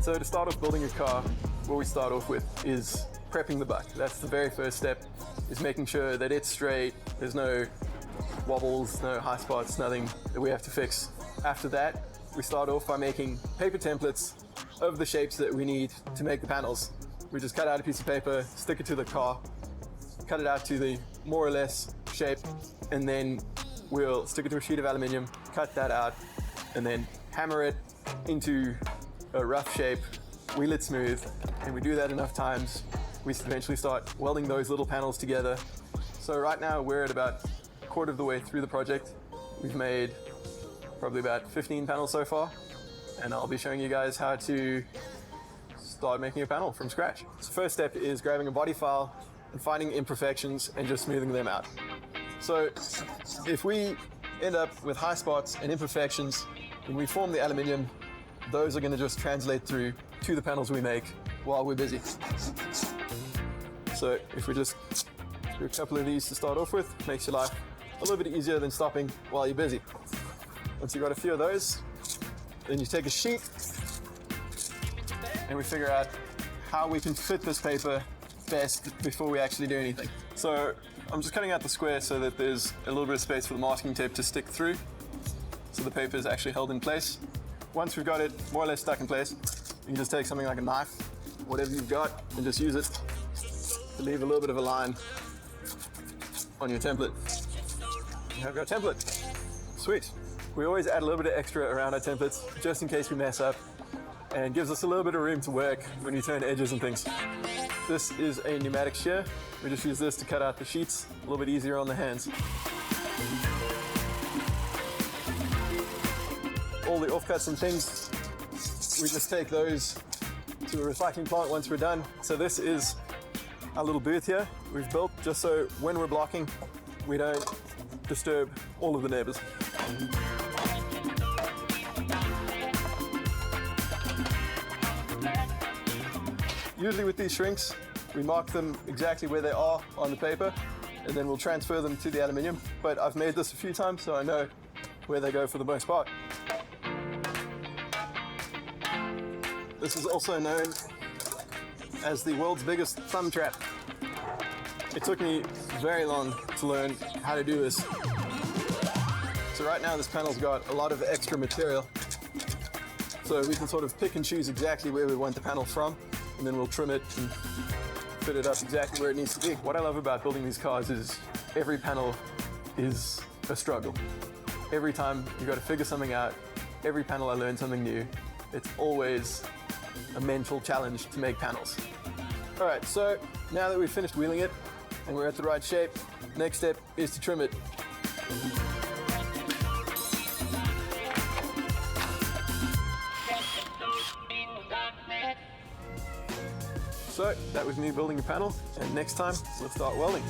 So to start off building a car, what we start off with is prepping the buck. That's the very first step, is making sure that it's straight, there's no wobbles, no high spots, nothing that we have to fix. After that, we start off by making paper templates of the shapes that we need to make the panels. We just cut out a piece of paper, stick it to the car, cut it out to the more or less shape, and then we'll stick it to a sheet of aluminium, cut that out, and then hammer it into a rough shape, wheel it smooth, and we do that enough times, we eventually start welding those little panels together. So right now we're at about a quarter of the way through the project. We've made probably about 15 panels so far, and I'll be showing you guys how to start making a panel from scratch. So first step is grabbing a body file and finding imperfections and just smoothing them out. So if we end up with high spots and imperfections, when we form the aluminium, those are going to just translate through to the panels we make while we're busy. So if we just do a couple of these to start off with, makes your life a little bit easier than stopping while you're busy. Once you've got a few of those, then you take a sheet and we figure out how we can fit this paper best before we actually do anything. So I'm just cutting out the square so that there's a little bit of space for the masking tape to stick through, so the paper is actually held in place. Once we've got it more or less stuck in place, you can just take something like a knife, whatever you've got, and just use it to leave a little bit of a line on your template. You have your template. Sweet. We always add a little bit of extra around our templates just in case we mess up, and gives us a little bit of room to work when we turn edges and things. This is a pneumatic shear. We just use this to cut out the sheets, a little bit easier on the hands. All the offcuts and things, we just take those to a recycling plant once we're done. So this is our little booth here we've built just so when we're blocking, we don't disturb all of the neighbors. Usually with these shrinks, we mark them exactly where they are on the paper, and then we'll transfer them to the aluminium. But I've made this a few times, so I know where they go for the most part. This is also known as the world's biggest thumb trap. It took me very long to learn how to do this. So right now this panel's got a lot of extra material, so we can sort of pick and choose exactly where we want the panel from, and then we'll trim it and fit it up exactly where it needs to be. What I love about building these cars is every panel is a struggle. Every time you've got to figure something out, every panel I learn something new. It's always a mental challenge to make panels. All right, so now that we've finished wheeling it and we're at the right shape, next step is to trim it. So that was me building a panel, and next time we'll start welding.